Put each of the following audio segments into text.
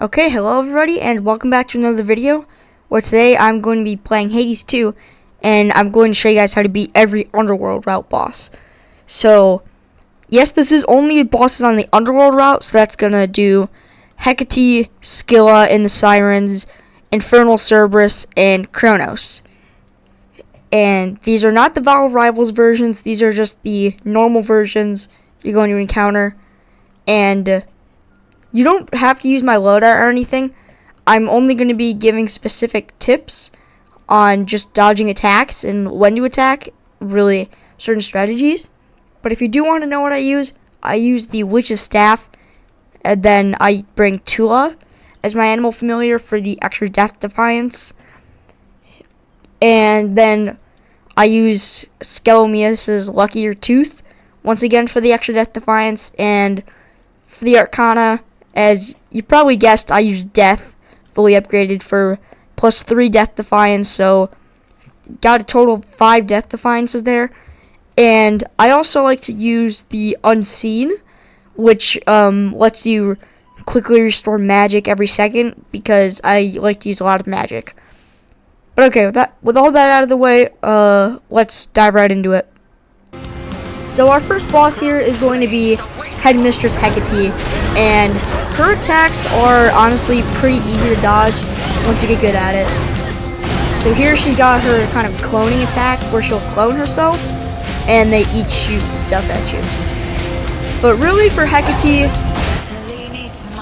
Okay, hello everybody, and welcome back to another video, where today I'm going to be playing Hades 2, and I'm going to show you guys how to beat every Underworld route boss. So, yes, this is only bosses on the Underworld route, so that's going to do Hecate, Scylla, and the Sirens, Infernal Cerberus, and Kronos. And these are not the Vow of Rivals versions, these are just the normal versions you're going to encounter, and you don't have to use my loadout or anything. I'm only going to be giving specific tips on just dodging attacks and when to attack, really certain strategies. But if you do want to know what I use the Witch's Staff, and then I bring Tula as my animal familiar for the extra death defiance. And then I use Skelemius's Luckier Tooth, once again for the extra death defiance, and for the Arcana, as you probably guessed, I use Death, fully upgraded for +3 Death Defiance, so got a total of 5 Death Defiances there. And I also like to use the Unseen, which lets you quickly restore magic every second, because I like to use a lot of magic. But okay, with all that out of the way, let's dive right into it. So our first boss here is going to be Headmistress Hecate, and her attacks are honestly pretty easy to dodge once you get good at it. So here she's got her kind of cloning attack where she'll clone herself and they each shoot stuff at you. But really for Hecate,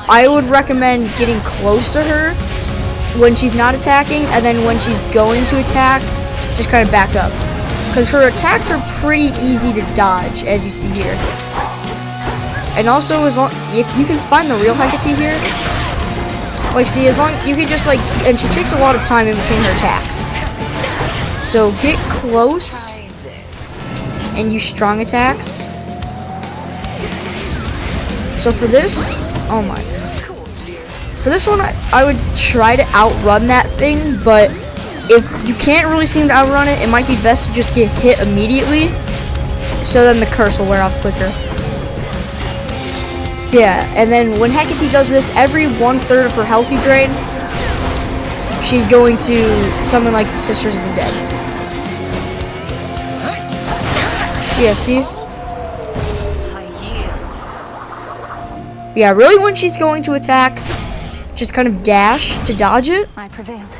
I would recommend getting close to her when she's not attacking, and then when she's going to attack, just kind of back up. Because her attacks are pretty easy to dodge, as you see here. And also, if you can find the real Hecate here, like, see, you can just, and she takes a lot of time in between her attacks. So, get close, and use strong attacks. So for this, oh my. For this one, I would try to outrun that thing, but if you can't really seem to outrun it, it might be best to just get hit immediately, so then the curse will wear off quicker. Yeah, and then when Hecate does this, every 1/3 of her health you drain, she's going to summon like the Sisters of the Dead. Yeah, see? Yeah, really when she's going to attack, just kind of dash to dodge it. I prevailed.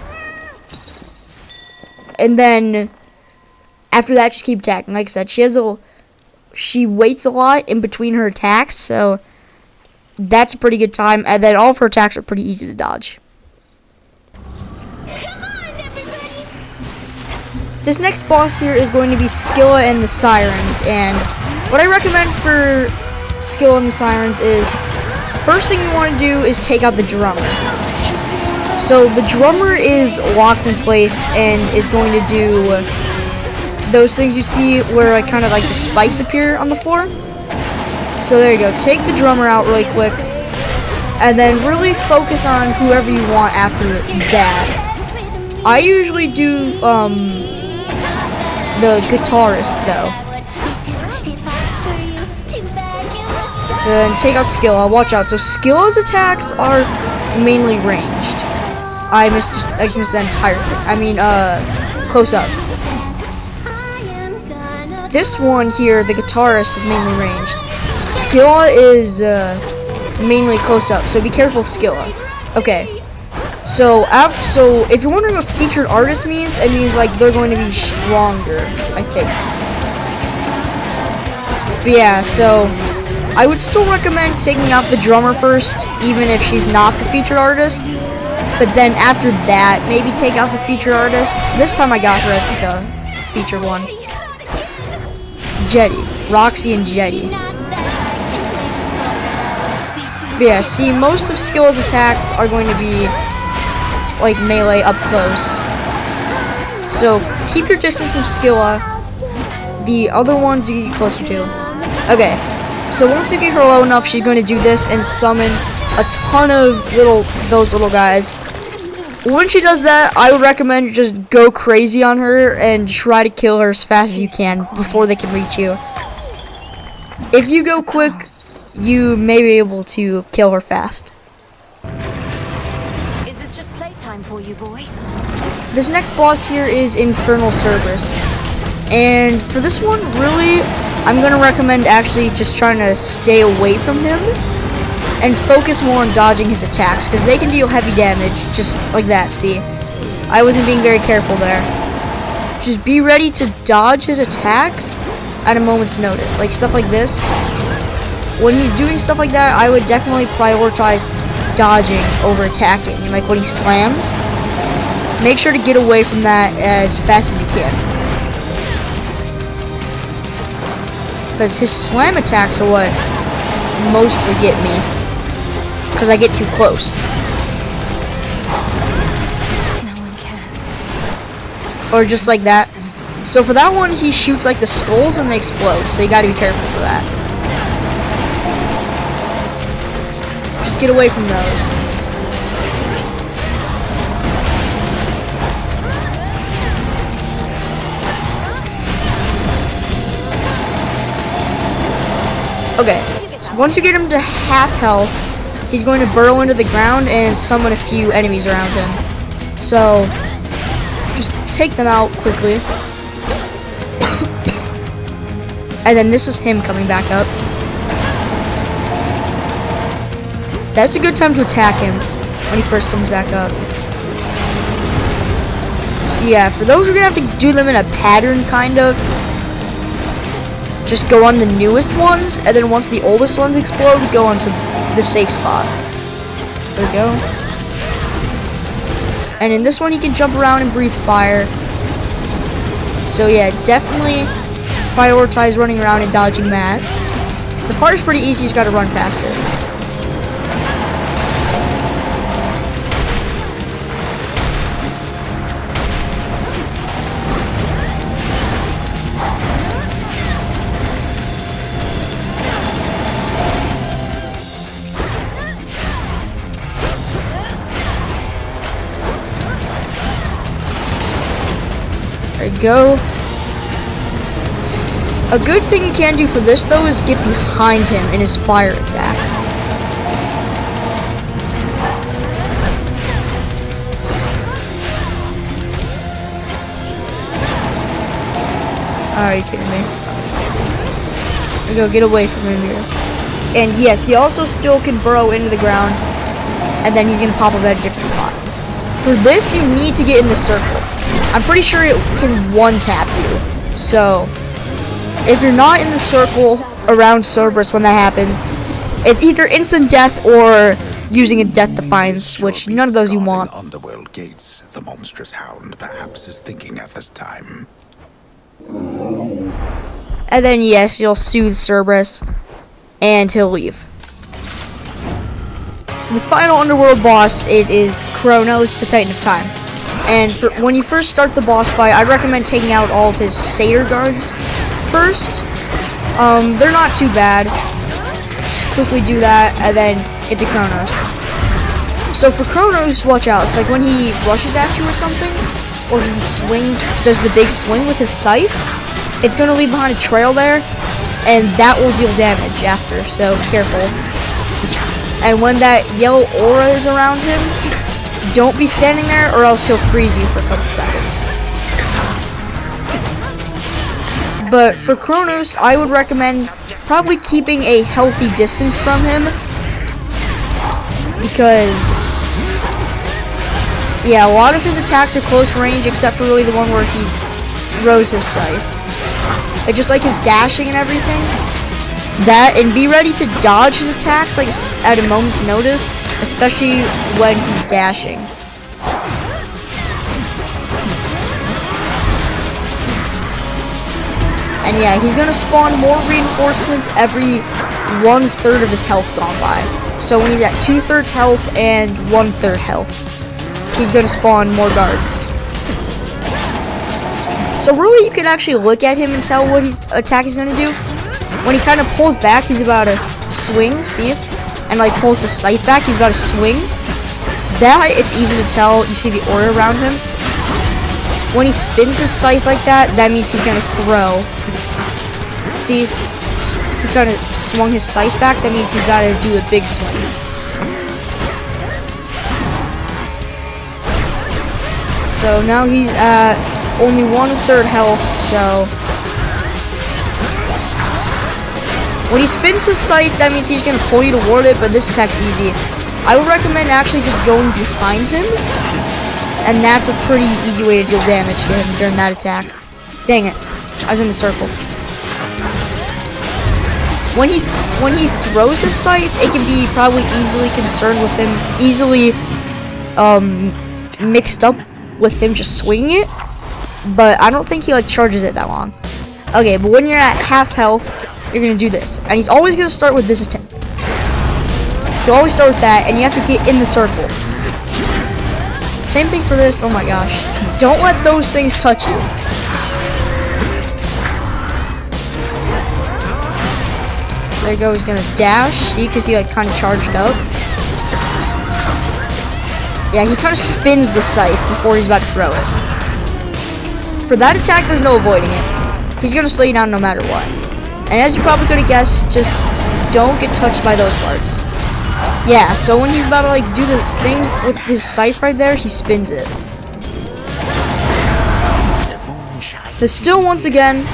And then after that, just keep attacking. Like I said, she waits a lot in between her attacks, so that's a pretty good time. And then all of her attacks are pretty easy to dodge. Come on, everybody. This next boss here is going to be Scylla and the Sirens. And what I recommend for Scylla and the Sirens is, first thing you want to do is take out the drummer. So the drummer is locked in place and is going to do those things you see where kind of like the spikes appear on the floor. So there you go. Take the drummer out really quick, and then really focus on whoever you want after that. I usually do the guitarist though. Then take out Scylla. Watch out. So Scylla's attacks are mainly ranged. I missed that entire thing. I mean, close up. This one here, the guitarist, is mainly ranged. Scylla is mainly close up, so be careful of Scylla. Okay. So if you're wondering what featured artist means, it means like they're going to be stronger, I think. But yeah, so I would still recommend taking out the drummer first, even if she's not the featured artist. But then after that, maybe take out the featured artist. This time I got her as the featured one. Jetty. Roxy and Jetty. But yeah, see, most of Scylla's attacks are going to be like melee up close. So keep your distance from Scylla. The other ones you get closer to. Okay. So once you get her low enough, she's going to do this and summon a ton of those little guys. When she does that, I would recommend you just go crazy on her and try to kill her as fast as you can before they can reach you. If you go quick, you may be able to kill her fast. time for you, boy. This next boss here is Infernal Cerberus. And for this one, really, I'm going to recommend actually just trying to stay away from him and focus more on dodging his attacks, because they can deal heavy damage, just like that, see? I wasn't being very careful there. Just be ready to dodge his attacks at a moment's notice. Like stuff like this. When he's doing stuff like that, I would definitely prioritize dodging over attacking. Like when he slams, make sure to get away from that as fast as you can. Because his slam attacks are what mostly get me. Because I get too close. No one cares. Or just like that. So for that one, he shoots like the skulls and they explode. So you gotta be careful for that. Just get away from those. Okay, so once you get him to half health, he's going to burrow into the ground and summon a few enemies around him. So, just take them out quickly. And then this is him coming back up. That's a good time to attack him when he first comes back up. So yeah, for those, we're going to have to do them in a pattern, kind of. Just go on the newest ones, and then once the oldest ones explode, go on to the safe spot. There we go. And in this one, you can jump around and breathe fire. So yeah, definitely prioritize running around and dodging that. The fire's pretty easy, you just gotta run past it. There you go. A good thing you can do for this though is get behind him in his fire attack. Are you kidding me? There you go, get away from him here. And yes, he also still can burrow into the ground, and then he's gonna pop up at a different spot. For this, you need to get in the circle. I'm pretty sure it can one-tap you. So, if you're not in the circle around Cerberus when that happens, it's either instant death or using a death defiance, which none of those you want. Underworld gates, the monstrous hound perhaps is thinking at this time. And then yes, you'll soothe Cerberus, and he'll leave. The final Underworld boss, it is Kronos, the Titan of Time. And when you first start the boss fight, I recommend taking out all of his satyr guards first. They're not too bad. Just quickly do that, and then get to Kronos. So for Kronos, watch out. It's like when he rushes at you or something, or he swings, does the big swing with his scythe, it's going to leave behind a trail there, and that will deal damage after, so careful. And when that yellow aura is around him, don't be standing there, or else he'll freeze you for a couple seconds. But for Kronos, I would recommend probably keeping a healthy distance from him, because yeah, a lot of his attacks are close range, except for really the one where he throws his scythe. Like just like his dashing and everything. That, and be ready to dodge his attacks like at a moment's notice, especially when he's dashing. And yeah, he's gonna spawn more reinforcements every 1/3 of his health gone by. So when he's at 2/3 health and 1/3 health, he's gonna spawn more guards. So really, you can actually look at him and tell what his attack is gonna do. When he kind of pulls back, he's about to swing, see? And like pulls the scythe back, he's about to swing. That, it's easy to tell. You see the aura around him. When he spins his scythe like that, that means he's gonna throw. See? He kind of swung his scythe back, that means he's gotta do a big swing. So now he's at only 1/3 health, so when he spins his scythe, that means he's gonna pull you toward it, but this attack's easy. I would recommend actually just going behind him, and that's a pretty easy way to deal damage to him during that attack. Dang it, I was in the circle. When he throws his scythe, it can be probably easily concerned with him, easily mixed up with him just swinging it, but I don't think he like charges it that long. Okay, but when you're at half health, you're gonna do this, and he's always gonna start with this attack. You always start with that, and you have to get in the circle. Same thing for this. Oh my gosh, don't let those things touch you. There you go, he's gonna dash, see, because he like kind of charged up. Yeah, he kind of spins the scythe before he's about to throw it. For that attack, there's no avoiding it. He's gonna slow you down no matter what. And as you probably could have guessed, just don't get touched by those parts. Yeah, so when he's about to like do this thing with his scythe right there, he spins it. But still, once again,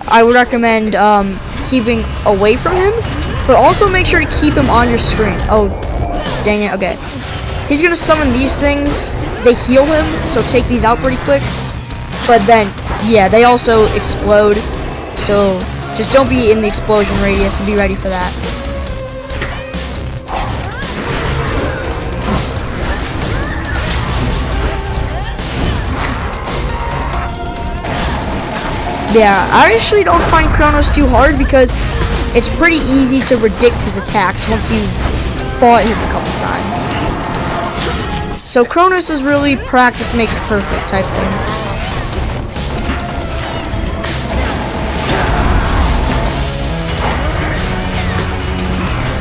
I would recommend keeping away from him, but also make sure to keep him on your screen. Oh, dang it, okay. He's gonna summon these things. They heal him, so take these out pretty quick. But then, yeah, they also explode, so just don't be in the explosion radius and be ready for that. Yeah, I actually don't find Kronos too hard because it's pretty easy to predict his attacks once you've fought him a couple times. So Kronos is really practice makes perfect type thing.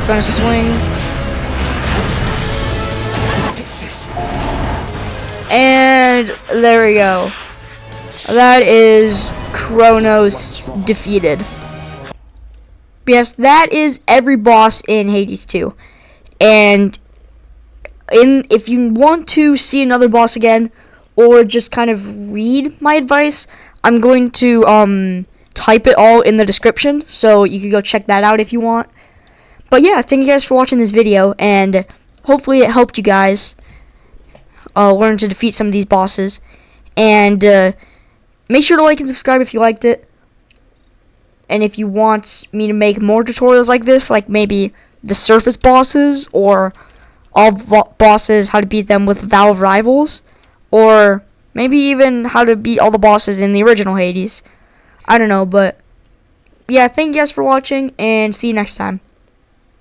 Gonna swing. And there we go. That is Kronos defeated. Yes, that is every boss in Hades 2. And if you want to see another boss again, or just kind of read my advice, I'm going to type it all in the description, so you can go check that out if you want. But yeah, thank you guys for watching this video, and hopefully it helped you guys learn to defeat some of these bosses. And make sure to like and subscribe if you liked it. And if you want me to make more tutorials like this, like maybe the surface bosses, or all bosses, how to beat them with Valve rivals, or maybe even how to beat all the bosses in the original Hades. I don't know, but yeah, thank you guys for watching, and see you next time.